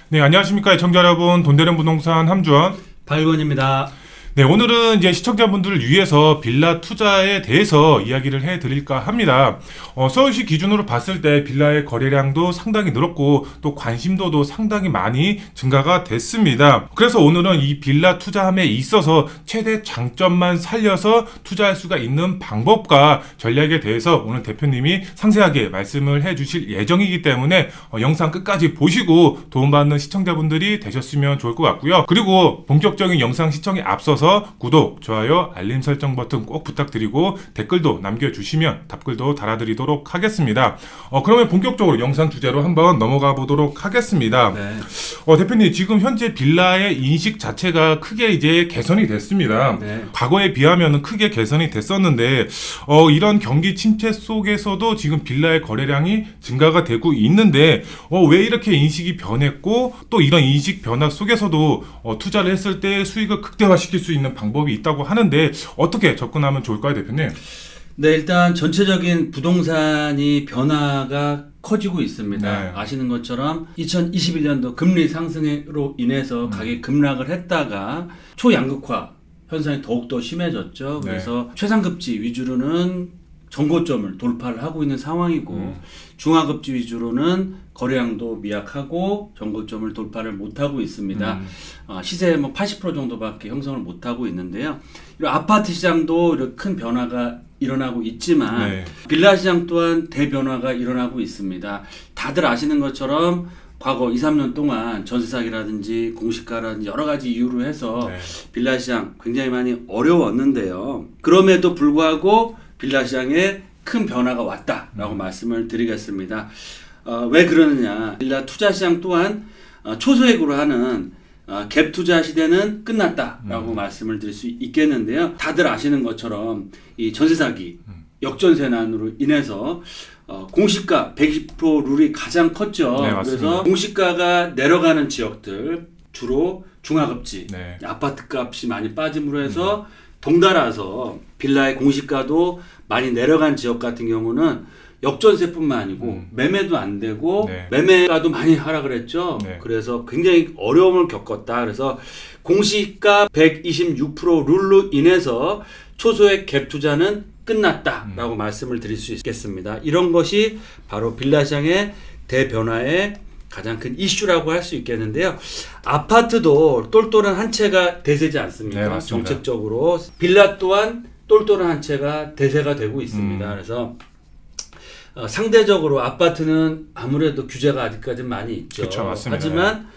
네, 안녕하십니까 애청자 여러분. 돈되는 부동산 함주원 박일권입니다. 네, 오늘은 이제 시청자분들을 위해서 빌라 투자에 대해서 이야기를 해드릴까 합니다. 서울시 기준으로 봤을 때 빌라의 거래량도 상당히 늘었고 또 관심도도 상당히 많이 증가가 됐습니다. 그래서 오늘은 이 빌라 투자함에 있어서 최대 장점만 살려서 투자할 수가 있는 방법과 전략에 대해서 오늘 대표님이 상세하게 말씀을 해주실 예정이기 때문에 영상 끝까지 보시고 도움받는 시청자분들이 되셨으면 좋을 것 같고요. 그리고 본격적인 영상 시청에 앞서서 구독, 좋아요, 알림 설정 버튼 꼭 부탁드리고 댓글도 남겨주시면 답글도 달아드리도록 하겠습니다. 그러면 본격적으로 영상 주제로 한번 넘어가 보도록 하겠습니다. 네. 대표님, 지금 현재 빌라의 인식 자체가 크게 이제 개선이 됐습니다. 네. 과거에 비하면 크게 개선이 됐었는데 이런 경기 침체 속에서도 지금 빌라의 거래량이 증가가 되고 있는데 왜 이렇게 인식이 변했고 또 이런 인식 변화 속에서도 투자를 했을 때 수익을 극대화시킬 수 있는 방법이 있다고 하는데 어떻게 접근하면 좋을까요, 대표님? 네, 일단 전체적인 부동산이 변화가 커지고 있습니다. 네. 아시는 것처럼 2021년도 금리 상승으로 인해서 가격이 급락을 했다가 초양극화 현상이 더욱더 심해졌죠. 네. 그래서 최상급지 위주로는 전고점을 돌파를 하고 있는 상황이고 중하급지 위주로는 거래량도 미약하고 전고점을 돌파를 못하고 있습니다. 시세 80% 정도밖에 형성을 못하고 있는데요. 이런 아파트 시장도 이런 큰 변화가 일어나고 있지만 네. 빌라 시장 또한 대변화가 일어나고 있습니다. 다들 아시는 것처럼 과거 2, 3년 동안 전세 사기라든지 공시가라든지 여러 가지 이유로 해서 네. 빌라 시장 굉장히 많이 어려웠는데요. 그럼에도 불구하고 빌라 시장에 큰 변화가 왔다라고 말씀을 드리겠습니다. 왜 그러느냐? 빌라 투자 시장 또한 초소액으로 하는 갭 투자 시대는 끝났다라고 말씀을 드릴 수 있겠는데요. 다들 아시는 것처럼 이 전세 사기, 역전세난으로 인해서 공시가 120% 룰이 가장 컸죠. 네, 그래서 공시가가 내려가는 지역들 주로 중하급지, 네. 아파트 값이 많이 빠짐으로 해서 덩달아서 빌라의 공시가도 많이 내려간 지역 같은 경우는 역전세뿐만 아니고 매매도 안 되고 네. 매매가도 많이 하락을 했죠. 네. 그래서 굉장히 어려움을 겪었다. 그래서 공시가 126% 룰로 인해서 초소액 갭 투자는 끝났다라고 말씀을 드릴 수 있겠습니다. 이런 것이 바로 빌라 시장의 대변화의 가장 큰 이슈라고 할 수 있겠는데요. 아파트도 똘똘한 한 채가 대세지 않습니까? 네, 맞습니다. 정책적으로 빌라 또한 똘똘한 한 채가 대세가 되고 있습니다. 그래서 상대적으로 아파트는 아무래도 규제가 아직까지는 많이 있죠. 그쵸, 맞습니다. 하지만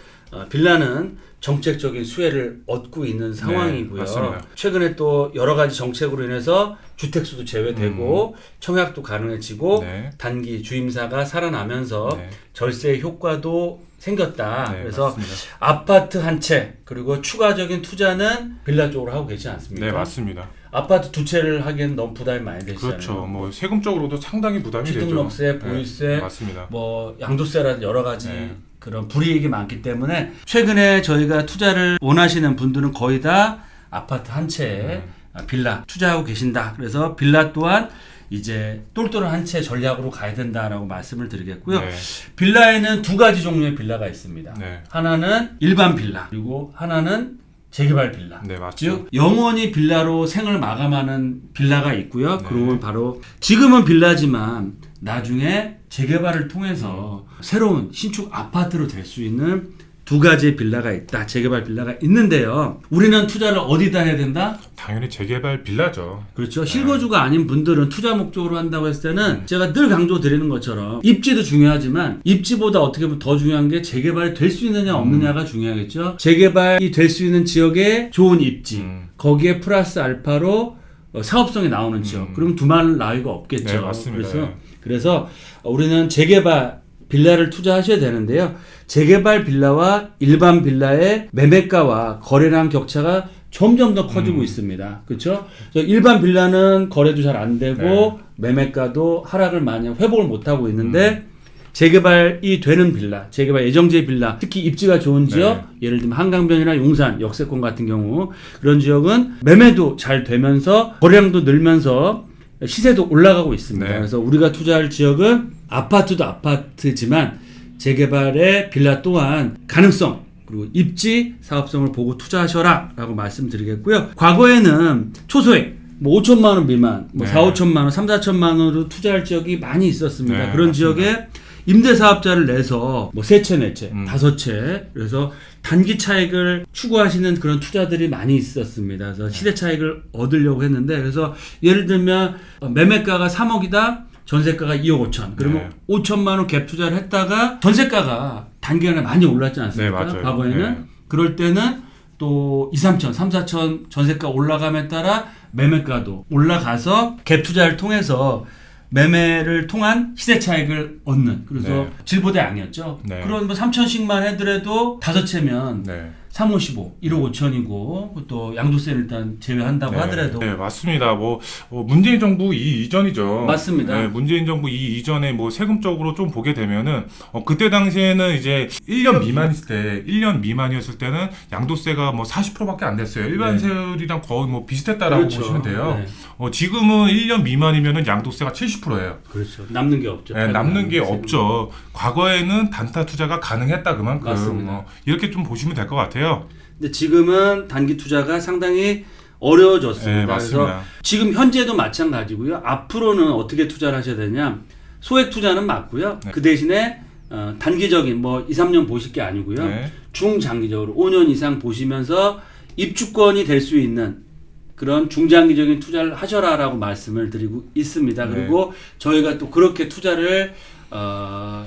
빌라는 정책적인 수혜를 얻고 있는 상황이고요. 맞습니다. 최근에 또 여러 가지 정책으로 인해서 주택수도 제외되고 청약도 가능해지고 네. 단기 주임사가 살아나면서 네. 절세 효과도 생겼다. 네, 그래서 맞습니다. 아파트 한 채 그리고 추가적인 투자는 빌라 쪽으로 하고 계시지 않습니까? 네, 맞습니다. 아파트 두 채를 하기엔 너무 부담이 많이 되시잖아요. 그렇죠. 뭐 세금적으로도 상당히 부담이 되죠. 취등록세, 보유세, 네, 맞습니다. 뭐 양도세라든 여러 가지 네. 그런 불이익이 많기 때문에 최근에 저희가 투자를 원하시는 분들은 거의 다 아파트 한 채에 빌라 투자하고 계신다. 그래서 빌라 또한 이제 똘똘한 한 채 전략으로 가야 된다라고 말씀을 드리겠고요. 네. 빌라에는 두 가지 종류의 빌라가 있습니다. 네. 하나는 일반 빌라 그리고 하나는 재개발 빌라. 네, 맞죠. 즉 영원히 빌라로 생을 마감하는 빌라가 있고요. 네. 그러면 바로 지금은 빌라지만 나중에 재개발을 통해서 새로운 신축 아파트로 될 수 있는 두 가지의 빌라가 있다. 재개발 빌라가 있는데요. 우리는 투자를 어디다 해야 된다? 당연히 재개발 빌라죠. 그렇죠. 실거주가 아닌 분들은 투자 목적으로 한다고 했을 때는 제가 늘 강조드리는 것처럼 입지도 중요하지만 입지보다 어떻게 보면 더 중요한 게 재개발이 될 수 있느냐 없느냐가 중요하겠죠. 재개발이 될 수 있는 지역에 좋은 입지 거기에 플러스 알파로 사업성이 나오는 지역 그럼 두말 나위가 없겠죠. 네, 맞습니다. 그래서 우리는 재개발 빌라를 투자하셔야 되는데요. 재개발 빌라와 일반 빌라의 매매가와 거래량 격차가 점점 더 커지고 있습니다. 그렇죠? 일반 빌라는 거래도 잘 안 되고 네. 매매가도 하락을 많이 회복을 못 하고 있는데 재개발이 되는 빌라, 재개발 예정지 빌라, 특히 입지가 좋은 지역, 예를 들면 한강변이나 용산, 역세권 같은 경우 그런 지역은 매매도 잘 되면서 거래량도 늘면서 시세도 올라가고 있습니다. 네. 그래서 우리가 투자할 지역은 아파트도 아파트지만 재개발의 빌라 또한 가능성 그리고 입지 사업성을 보고 투자하셔라 라고 말씀드리겠고요. 과거에는 초소액 5천만 원 미만, 4, 5천만 원, 3, 4천만 원으로 투자할 지역이 많이 있었습니다. 그런 맞습니다. 지역에 임대사업자를 내서 세 채, 네 채, 다섯 채 그래서 단기 차익을 추구하시는 그런 투자들이 많이 있었습니다. 그래서 시대 차익을 얻으려고 했는데 그래서 예를 들면 매매가가 3억이다. 전세가가 2억 5천. 그러면 5천만 원 갭 투자를 했다가 전세가가 단기간에 많이 올랐지 않습니까? 네, 맞아요. 과거에는. 그럴 때는 또 2, 3천, 3, 4천 전세가 올라감에 따라 매매가도 올라가서 갭 투자를 통해서 매매를 통한 시세 차익을 얻는 그래서 질보대 양이었죠. 그런 3천씩만 해더라도 5채면 3, 5, 15, 1억 5천이고 또 양도세를 일단 제외한다고 하더라도 네, 맞습니다. 문재인 정부 이전이죠. 맞습니다. 네, 문재인 정부 이전에 세금적으로 좀 보게 되면은 그때 당시에는 이제 1년 미만이었을 때 1년 미만이었을 때는 양도세가 40%밖에 안 됐어요. 일반 세율이랑 거의 비슷했다라고 그렇죠. 보시면 돼요. 지금은 1년 미만이면은 양도세가 70%예요. 그렇죠. 남는 게 없죠. 네, 남는 게 없죠. 과거에는 단타 투자가 가능했다 그만큼 맞습니다. 이렇게 좀 보시면 될 것 같아요. 근데 지금은 단기 투자가 상당히 어려워졌습니다. 네, 맞습니다. 그래서 지금 현재도 마찬가지고요. 앞으로는 어떻게 투자를 하셔야 되냐? 소액 투자는 맞고요. 그 대신에 단기적인 2, 3년 보실 게 아니고요. 중장기적으로 5년 이상 보시면서 입주권이 될 수 있는 그런 중장기적인 투자를 하셔라라고 말씀을 드리고 있습니다. 그리고 저희가 또 그렇게 투자를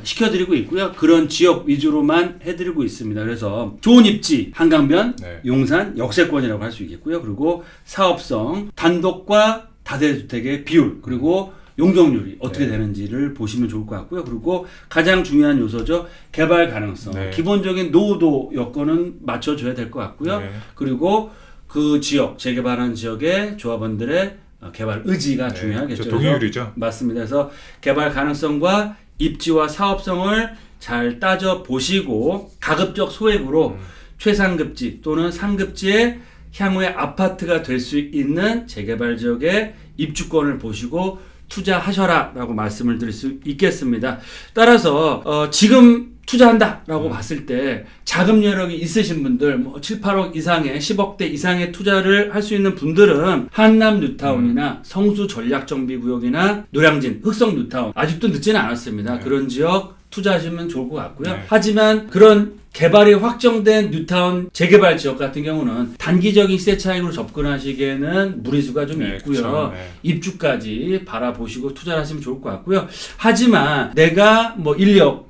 시켜드리고 있고요. 그런 지역 위주로만 해드리고 있습니다. 그래서 좋은 입지, 한강변, 용산, 역세권이라고 할 수 있겠고요. 그리고 사업성, 단독과 다세대주택의 비율, 그리고 용적률이 어떻게 되는지를 보시면 좋을 것 같고요. 그리고 가장 중요한 요소죠. 개발 가능성. 기본적인 노후도 여건은 맞춰줘야 될 것 같고요. 그리고 그 지역, 재개발한 지역의 조합원들의 개발 의지가 중요하겠죠. 동의율이죠. 맞습니다. 그래서 개발 가능성과 입지와 사업성을 잘 따져 보시고 가급적 소액으로 최상급지 또는 상급지의 향후에 아파트가 될 수 있는 재개발 지역의 입주권을 보시고 투자하셔라라고 말씀을 드릴 수 있겠습니다. 따라서 지금 투자한다라고 봤을 때 자금 여력이 있으신 분들 7, 8억 이상의 10억대 이상의 투자를 할 수 있는 분들은 한남 뉴타운이나 성수 전략정비구역이나 노량진 흑성 뉴타운 아직도 늦지는 않았습니다. 그런 지역 투자하시면 좋을 것 같고요. 하지만 그런 개발이 확정된 뉴타운 재개발 지역 같은 경우는 단기적인 시세 차익으로 접근하시기에는 무리수가 좀 있고요. 그렇죠. 입주까지 바라보시고 투자를 하시면 좋을 것 같고요. 하지만 내가 1억,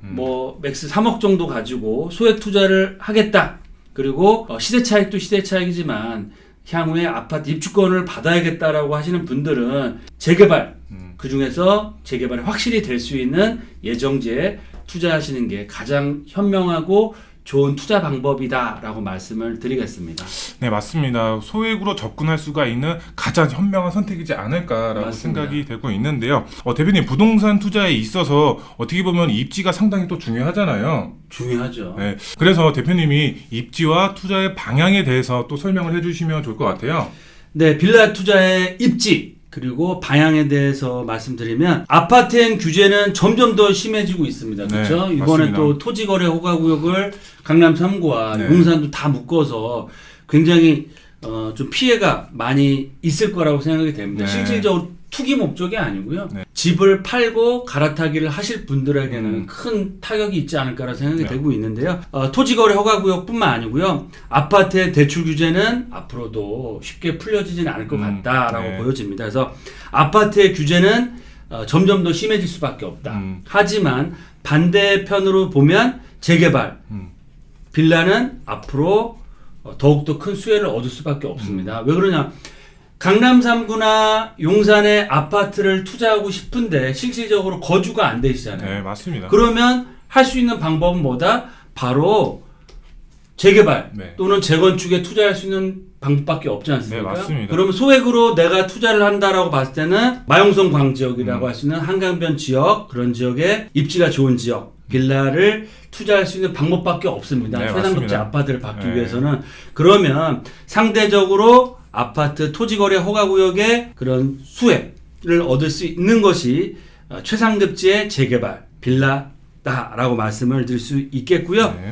맥스 3억 정도 가지고 소액 투자를 하겠다. 그리고 시세 차익도 시세 차익이지만 향후에 아파트 입주권을 받아야겠다라고 하시는 분들은 재개발, 그 중에서 재개발이 확실히 될 수 있는 예정지에 투자하시는 게 가장 현명하고 좋은 투자 방법이다라고 말씀을 드리겠습니다. 네, 맞습니다. 소액으로 접근할 수가 있는 가장 현명한 선택이지 않을까라고 생각이 되고 있는데요. 대표님, 부동산 투자에 있어서 어떻게 보면 입지가 상당히 또 중요하잖아요. 중요하죠. 네, 그래서 대표님이 입지와 투자의 방향에 대해서 또 설명을 해주시면 좋을 것 같아요. 네, 빌라 투자의 입지 그리고 방향에 대해서 말씀드리면 아파트행 규제는 점점 더 심해지고 있습니다. 그렇죠? 이번에 또 토지거래 허가구역을 강남 3구와 용산도 다 묶어서 굉장히 좀 피해가 많이 있을 거라고 생각이 됩니다. 실질적으로 투기 목적이 아니고요. 집을 팔고 갈아타기를 하실 분들에게는 큰 타격이 있지 않을까라는 생각이 되고 있는데요. 토지거래 허가구역뿐만 아니고요. 아파트의 대출 규제는 앞으로도 쉽게 풀려지지는 않을 것 같다라고 보여집니다. 그래서 아파트의 규제는 점점 더 심해질 수밖에 없다. 하지만 반대편으로 보면 재개발, 빌라는 앞으로 더욱더 큰 수혜를 얻을 수밖에 없습니다. 왜 그러냐? 강남 3구나 용산에 아파트를 투자하고 싶은데 실질적으로 거주가 안 되시잖아요. 네, 맞습니다. 그러면 할 수 있는 방법은 뭐다? 바로 재개발 또는 재건축에 투자할 수 있는 방법밖에 없지 않습니까? 네, 맞습니다. 그러면 소액으로 내가 투자를 한다라고 봤을 때는 마용성 광지역이라고 할 수 있는 한강변 지역, 그런 지역에 입지가 좋은 지역, 빌라를 투자할 수 있는 방법밖에 없습니다. 최상급지 아파트를 받기 위해서는. 그러면 상대적으로 아파트 토지거래 허가구역의 그런 수혜를 얻을 수 있는 것이 최상급지의 재개발, 빌라 없다라고 말씀을 드릴 수 있겠고요. 네.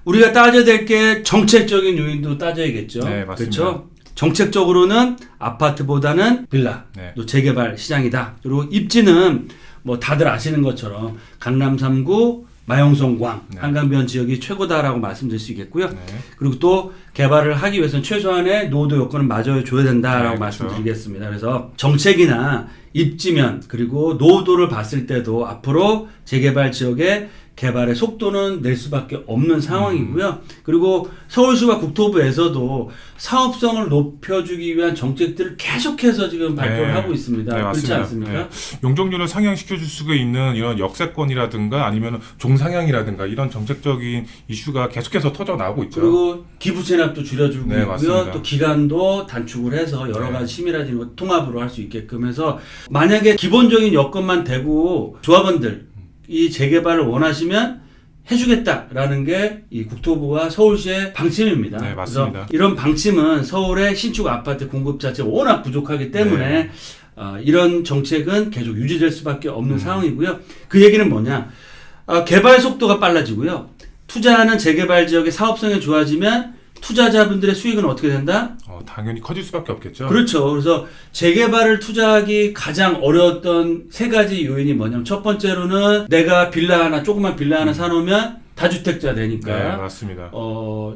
우리가 따져야 될 게 정책적인 요인도 따져야겠죠. 네, 맞습니다. 그렇죠? 정책적으로는 아파트보다는 빌라, 네. 또 재개발 시장이다. 그리고 입지는 뭐 다들 아시는 것처럼 강남 3구, 마용성광, 네. 한강변 지역이 최고다라고 말씀드릴 수 있겠고요. 네. 그리고 또 개발을 하기 위해서는 최소한의 노후도 요건을 맞춰줘야 된다라고 네, 그렇죠. 말씀드리겠습니다. 그래서 정책이나 입지면 그리고 노후도를 봤을 때도 앞으로 재개발 지역의 개발의 속도는 낼 수밖에 없는 상황이고요. 그리고 서울시와 국토부에서도 사업성을 높여주기 위한 정책들을 계속해서 지금 발표를 네. 하고 있습니다. 네, 그렇지 맞습니다. 않습니까? 네. 용적률을 상향시켜줄 수가 있는 이런 역세권이라든가 아니면 종상향이라든가 이런 정책적인 이슈가 계속해서 터져 나오고 있죠. 그리고 기부 체납도 줄여주고 네, 있고요. 맞습니다. 또 기간도 단축을 해서 여러 네. 가지 심의라든지 뭐 통합으로 할 수 있게끔 해서 만약에 기본적인 여건만 되고 조합원들 이 재개발을 원하시면 해주겠다라는 게 이 국토부와 서울시의 방침입니다. 네, 맞습니다. 그래서 이런 방침은 서울의 신축 아파트 공급 자체가 워낙 부족하기 때문에 네. 이런 정책은 계속 유지될 수밖에 없는 상황이고요. 그 얘기는 뭐냐? 개발 속도가 빨라지고요. 투자하는 재개발 지역의 사업성이 좋아지면 투자자분들의 수익은 어떻게 된다? 당연히 커질 수밖에 없겠죠. 그렇죠. 그래서 재개발을 투자하기 가장 어려웠던 세 가지 요인이 뭐냐면 첫 번째로는 내가 빌라 하나, 조그만 빌라 하나 사놓으면 다주택자 되니까. 네, 맞습니다.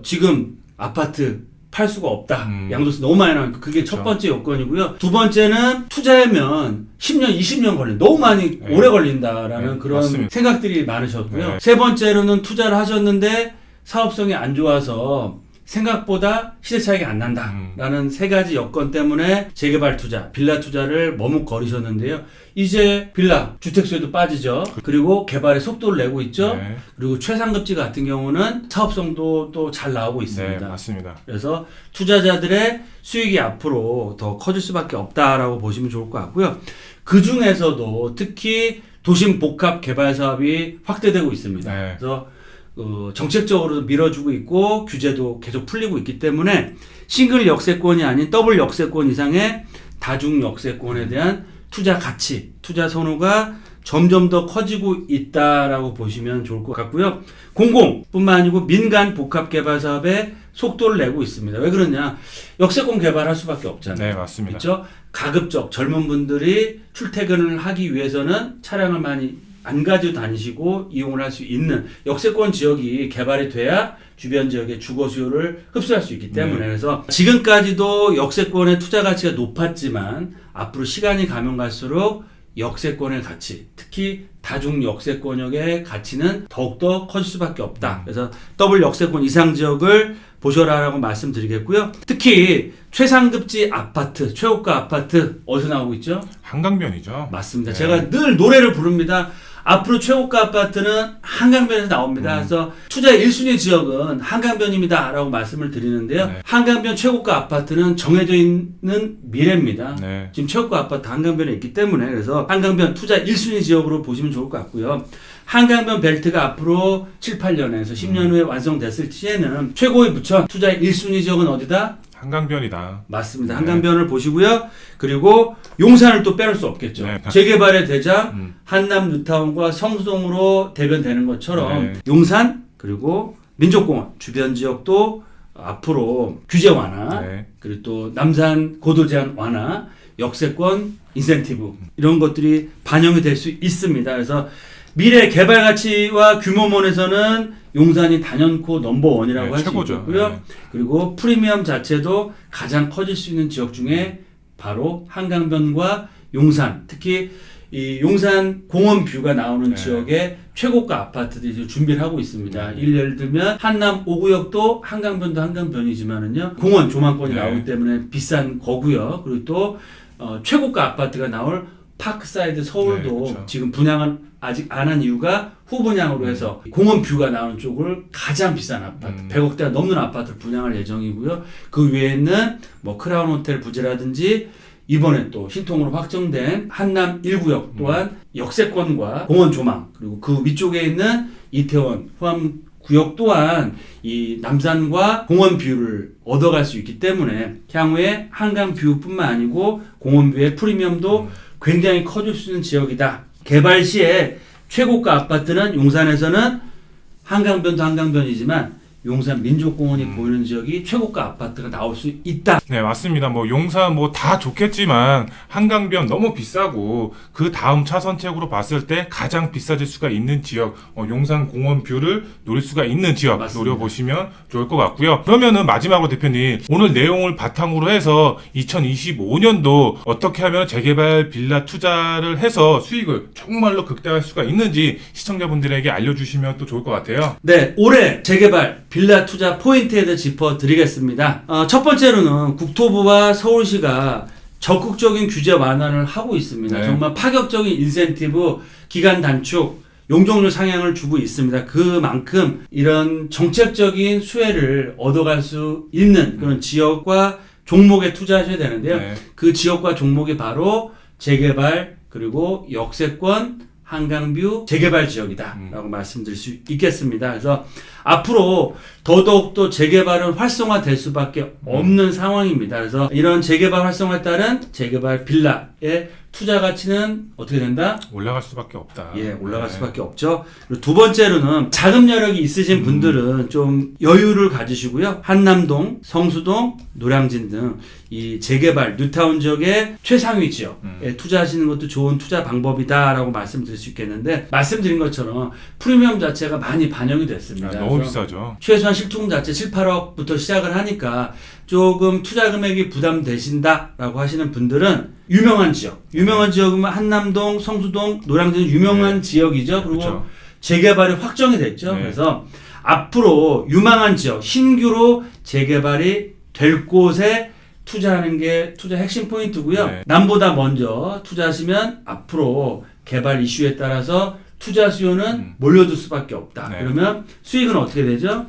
지금 아파트 팔 수가 없다. 음. 양도세 너무 많이 나오니까 그게 그렇죠. 첫 번째 요건이고요. 두 번째는 투자하면 10년, 20년 걸린 너무 많이 네. 오래 걸린다라는 네, 그런 맞습니다. 생각들이 많으셨고요. 네. 세 번째로는 투자를 하셨는데 사업성이 안 좋아서 생각보다 시세 차익이 안 난다라는 세 가지 여건 때문에 재개발 투자, 빌라 투자를 머뭇거리셨는데요. 이제 빌라, 주택수에도 빠지죠. 그리고 개발의 속도를 내고 있죠. 네. 그리고 최상급지 같은 경우는 사업성도 또 잘 나오고 있습니다. 네, 맞습니다. 그래서 투자자들의 수익이 앞으로 더 커질 수밖에 없다라고 보시면 좋을 것 같고요. 그 중에서도 특히 도심 복합 개발 사업이 확대되고 있습니다. 네. 그래서 정책적으로 밀어주고 있고 규제도 계속 풀리고 있기 때문에 싱글 역세권이 아닌 더블 역세권 이상의 다중 역세권에 대한 투자 가치, 투자 선호가 점점 더 커지고 있다라고 보시면 좋을 것 같고요. 공공뿐만 아니고 민간 복합 개발 사업에 속도를 내고 있습니다. 왜 그러냐? 역세권 개발할 수밖에 없잖아요. 네, 맞습니다. 그렇죠? 가급적 젊은 분들이 출퇴근을 하기 위해서는 차량을 많이 안 가지고 다니시고 이용을 할 수 있는 역세권 지역이 개발이 돼야 주변 지역의 주거 수요를 흡수할 수 있기 때문에 그래서 지금까지도 역세권의 투자 가치가 높았지만 앞으로 시간이 가면 갈수록 역세권의 가치, 특히 다중 역세권역의 가치는 더욱더 커질 수밖에 없다. 그래서 더블 역세권 이상 지역을 보셔라라고 말씀드리겠고요. 특히 최상급지 아파트, 최고가 아파트 어디서 나오고 있죠? 한강변이죠. 맞습니다. 네. 제가 늘 노래를 부릅니다. 앞으로 최고가 아파트는 한강변에서 나옵니다. 그래서 투자 1순위 지역은 한강변입니다. 라고 말씀을 드리는데요. 네. 한강변 최고가 아파트는 정해져 있는 미래입니다. 네. 지금 최고가 아파트 한강변에 있기 때문에 그래서 한강변 투자 1순위 지역으로 보시면 좋을 것 같고요. 한강변 벨트가 앞으로 7, 8년에서 10년 후에 완성됐을 시에는 최고의 부천 투자 1순위 지역은 어디다? 한강변이다. 맞습니다. 네. 한강변을 보시고요. 그리고 용산을 또 빼놓을 수 없겠죠. 네. 재개발의 대장 한남 뉴타운과 성수동으로 대변되는 것처럼 네. 용산 그리고 민족공원 주변 지역도 앞으로 규제 완화 네. 그리고 또 남산 고도 제한 완화 역세권 인센티브 이런 것들이 반영이 될 수 있습니다. 그래서 미래 개발 가치와 규모면에서는 용산이 단연코 넘버원이라고 네, 할 수 최고죠. 있고요. 네. 그리고 프리미엄 자체도 가장 커질 수 있는 지역 중에 바로 한강변과 용산, 특히 이 용산 공원 뷰가 나오는 네. 지역에 최고가 아파트들이 이제 준비를 하고 있습니다. 예를 들면 한남 5구역도 한강변도 한강변이지만은요 공원 조망권이 네. 나오기 때문에 비싼 거고요. 그리고 또 최고가 아파트가 나올 파크사이드 서울도 네, 그렇죠. 지금 분양은 아직 안 한 이유가 후분양으로 해서 공원 뷰가 나오는 쪽을 가장 비싼 아파트 100억대가 넘는 아파트를 분양할 예정이고요. 그 외에는 뭐 크라운 호텔 부지라든지 이번에 또 신통으로 확정된 한남 1구역 또한 역세권과 공원 조망 그리고 그 위쪽에 있는 이태원 후암 구역 또한 이 남산과 공원 뷰를 얻어갈 수 있기 때문에 향후에 한강 뷰뿐만 아니고 공원 뷰의 프리미엄도 굉장히 커질 수 있는 지역이다. 개발 시에 최고가 아파트는 용산에서는 한강변도 한강변이지만 용산 민족공원이 보이는 지역이 최고가 아파트가 나올 수 있다. 네, 맞습니다. 뭐 용산 뭐 다 좋겠지만 한강변 너무 비싸고 그 다음 차선책으로 봤을 때 가장 비싸질 수가 있는 지역, 용산 공원 뷰를 노릴 수가 있는 지역 맞습니다. 노려보시면 좋을 것 같고요. 그러면은 마지막으로 대표님, 오늘 내용을 바탕으로 해서 2025년도 어떻게 하면 재개발 빌라 투자를 해서 수익을 정말로 극대화할 수가 있는지 시청자분들에게 알려주시면 또 좋을 것 같아요. 네, 올해 재개발 빌라 투자 포인트에 대해 짚어드리겠습니다. 첫 번째로는 국토부와 서울시가 적극적인 규제 완화를 하고 있습니다. 네. 정말 파격적인 인센티브, 기간 단축, 용적률 상향을 주고 있습니다. 그만큼 이런 정책적인 수혜를 얻어갈 수 있는 그런 지역과 종목에 투자하셔야 되는데요. 네. 그 지역과 종목이 바로 재개발 그리고 역세권 한강뷰 재개발 지역이다라고 말씀드릴 수 있겠습니다. 그래서 앞으로 더더욱더 재개발은 활성화될 수밖에 없는 상황입니다. 그래서 이런 재개발 활성화에 따른 재개발 빌라의 투자 가치는 어떻게 된다? 올라갈 수밖에 없다. 예, 올라갈 네. 수밖에 없죠. 그리고 두 번째로는 자금 여력이 있으신 분들은 좀 여유를 가지시고요. 한남동, 성수동, 노량진 등 이 재개발 뉴타운 지역의 최상위 지역에 투자하시는 것도 좋은 투자 방법이다라고 말씀드릴 수 있겠는데, 말씀드린 것처럼 프리미엄 자체가 많이 반영이 됐습니다. 너무 그래서 비싸죠. 최소한 실투금 자체 7, 8억부터 시작을 하니까 조금 투자 금액이 부담되신다라고 하시는 분들은 유명한 지역이면 한남동, 성수동, 노량진은 유명한 지역이죠. 그리고 그렇죠. 재개발이 확정이 됐죠. 네. 그래서 앞으로 유망한 지역, 신규로 재개발이 될 곳에 투자하는 게 투자 핵심 포인트고요. 네. 남보다 먼저 투자하시면 앞으로 개발 이슈에 따라서 투자 수요는 몰려들 수밖에 없다. 네. 그러면 수익은 어떻게 되죠?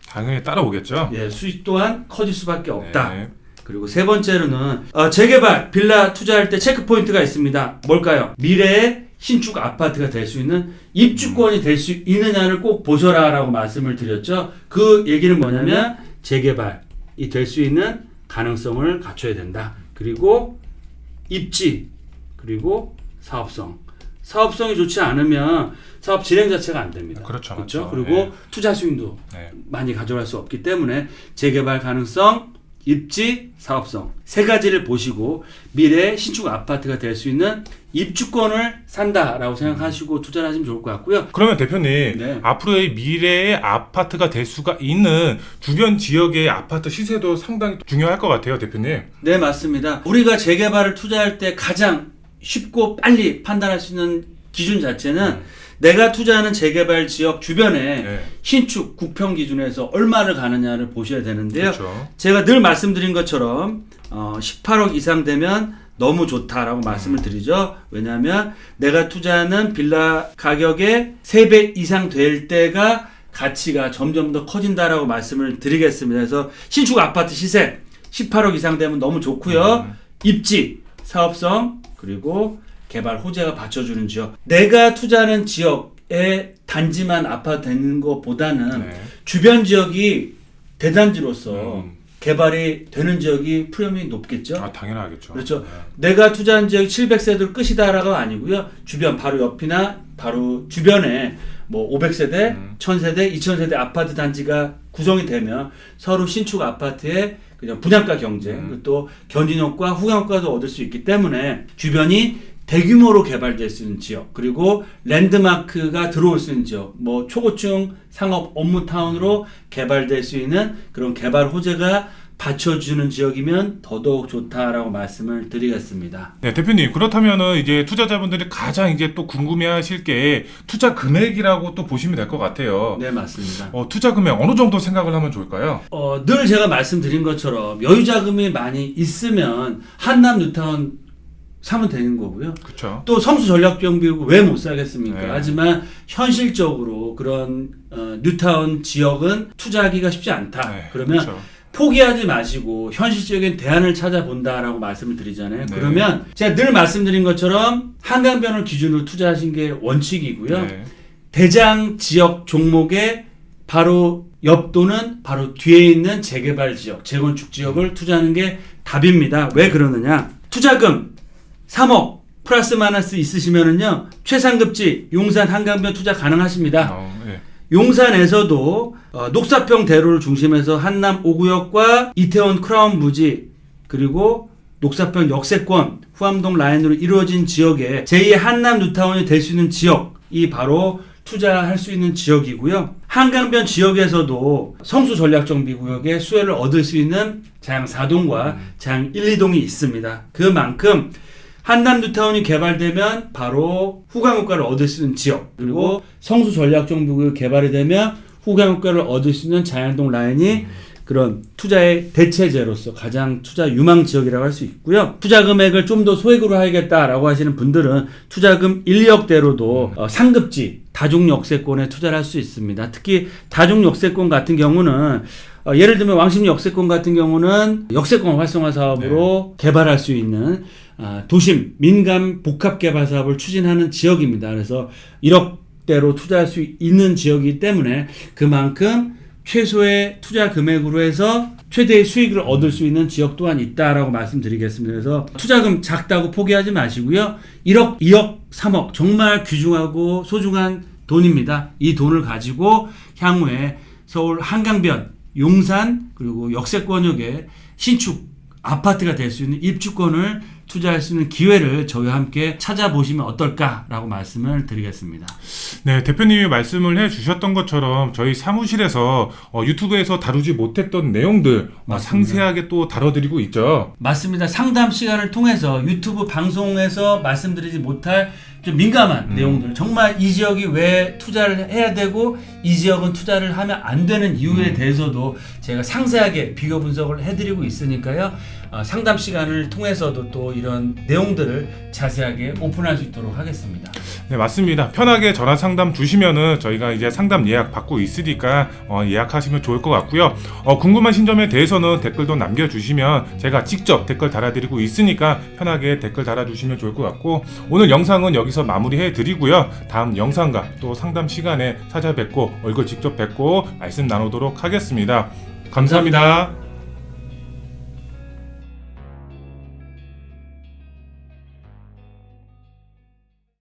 당연히 따라오겠죠. 예, 수익 또한 커질 수밖에 없다. 네. 그리고 세 번째로는 재개발 빌라 투자할 때 체크 포인트가 있습니다. 뭘까요? 미래의 신축 아파트가 될 수 있는 입주권이 될 수 있느냐를 꼭 보셔라라고 말씀을 드렸죠. 그 얘기는 뭐냐면 재개발이 될 수 있는 가능성을 갖춰야 된다. 그리고 입지, 그리고 사업성. 사업성이 좋지 않으면 사업 진행 자체가 안 됩니다. 그렇죠. 그렇죠? 맞죠. 그리고 네. 투자 수익도 네. 많이 가져갈 수 없기 때문에 재개발 가능성, 입지, 사업성 세 가지를 보시고 미래 신축 아파트가 될 수 있는 입주권을 산다라고 생각하시고 투자를 하시면 좋을 것 같고요. 그러면 대표님, 네. 앞으로의 미래의 아파트가 될 수가 있는 주변 지역의 아파트 시세도 상당히 중요할 것 같아요, 대표님. 네, 맞습니다. 우리가 재개발을 투자할 때 가장 쉽고 빨리 판단할 수 있는 기준 자체는 내가 투자하는 재개발 지역 주변에 네. 신축 국평 기준에서 얼마를 가느냐를 보셔야 되는데요. 그렇죠. 제가 늘 말씀드린 것처럼 18억 이상 되면 너무 좋다라고 말씀을 드리죠. 왜냐하면 내가 투자하는 빌라 가격의 3배 이상 될 때가 가치가 점점 더 커진다라고 말씀을 드리겠습니다. 그래서 신축 아파트 시세 18억 이상 되면 너무 좋고요. 입지, 사업성, 그리고 개발 호재가 받쳐주는 지역. 내가 투자하는 지역에 단지만 아파트 되는 것보다는 네. 주변 지역이 대단지로서 개발이 되는 지역이 프리미엄이 높겠죠. 아, 당연하겠죠. 그렇죠. 네. 내가 투자한 지역이 700세대로 끝이다라가 아니고요. 주변 바로 옆이나 바로 주변에 뭐 500세대, 1000세대, 2000세대 아파트 단지가 구성이 되면 서로 신축 아파트의 그냥 분양가 경쟁, 그리고 또 견인효과, 후광효과도 얻을 수 있기 때문에 주변이 대규모로 개발될 수 있는 지역, 그리고 랜드마크가 들어올 수 있는 지역, 뭐 초고층 상업 업무타운으로 개발될 수 있는 그런 개발 호재가 받쳐주는 지역이면 더더욱 좋다라고 말씀을 드리겠습니다. 네, 대표님, 그렇다면은 이제 투자자분들이 가장 이제 또 궁금해하실 게 투자 금액이라고 또 보시면 될 것 같아요. 네, 맞습니다. 투자 금액 어느 정도 생각을 하면 좋을까요? 늘 제가 말씀드린 것처럼 여유 자금이 많이 있으면 한남 뉴타운 사면 되는 거고요. 그렇죠. 또 성수 전략병비고 왜 못 사겠습니까? 네. 하지만 현실적으로 그런 뉴타운 지역은 투자하기가 쉽지 않다. 네, 그러면 그렇죠. 포기하지 마시고 현실적인 대안을 찾아본다라고 말씀을 드리잖아요. 네. 그러면 제가 늘 말씀드린 것처럼 한강변을 기준으로 투자하신 게 원칙이고요. 네. 대장 지역 종목의 바로 옆 또는 바로 뒤에 있는 재개발 지역, 재건축 지역을 투자하는 게 답입니다. 왜 그러느냐? 투자금 3억, 플러스 마이너스 있으시면은요 최상급지 용산 한강변 투자 가능하십니다. 예. 용산에서도 녹사평 대로를 중심해서 한남 5구역과 이태원 크라운 부지 그리고 녹사평 역세권 후암동 라인으로 이루어진 지역에 제2의 한남 뉴타운이 될 수 있는 지역이 바로 투자할 수 있는 지역이고요. 한강변 지역에서도 성수 전략정비구역에 수혜를 얻을 수 있는 자양 4동과 자양 1, 2동이 있습니다. 그만큼 한남 뉴타운이 개발되면 바로 후광효과를 얻을 수 있는 지역, 그리고 성수 전략정비구역 개발이 되면 후광효과를 얻을 수 있는 자양동 라인이 그런 투자의 대체제로서 가장 투자 유망 지역이라고 할 수 있고요. 투자 금액을 좀 더 소액으로 하겠다라고 하시는 분들은 투자금 1억대로도 상급지 다중 역세권에 투자를 할 수 있습니다. 특히 다중 역세권 같은 경우는 예를 들면 왕십리 역세권 같은 경우는 역세권 활성화 사업으로 개발할 수 있는 도심 민간 복합 개발 사업을 추진하는 지역입니다. 그래서 1억대로 투자할 수 있는 지역이기 때문에 그만큼 최소의 투자 금액으로 해서 최대의 수익을 얻을 수 있는 지역 또한 있다라고 말씀드리겠습니다. 그래서 투자금 작다고 포기하지 마시고요. 1억, 2억, 3억 정말 귀중하고 소중한 돈입니다. 이 돈을 가지고 향후에 서울 한강변, 용산 그리고 역세권역에 신축 아파트가 될 수 있는 입주권을 투자할 수 있는 기회를 저희와 함께 찾아보시면 어떨까라고 말씀을 드리겠습니다. 네, 대표님이 말씀을 해주셨던 것처럼 저희 사무실에서 유튜브에서 다루지 못했던 내용들 상세하게 또 다뤄드리고 있죠. 맞습니다. 상담 시간을 통해서 유튜브 방송에서 말씀드리지 못할 좀 민감한 내용들, 정말 이 지역이 왜 투자를 해야 되고 이 지역은 투자를 하면 안 되는 이유에 대해서도 제가 상세하게 비교 분석을 해드리고 있으니까요. 상담 시간을 통해서도 또 이런 내용들을 자세하게 오픈할 수 있도록 하겠습니다. 네, 맞습니다. 편하게 전화 상담 주시면은 저희가 이제 상담 예약 받고 있으니까 예약하시면 좋을 것 같고요. 궁금하신 점에 대해서는 댓글도 남겨주시면 제가 직접 댓글 달아드리고 있으니까 편하게 댓글 달아주시면 좋을 것 같고, 오늘 영상은 여기서 마무리해 드리고요. 다음 영상과 또 상담 시간에 찾아뵙고 얼굴 직접 뵙고 말씀 나누도록 하겠습니다. 감사합니다.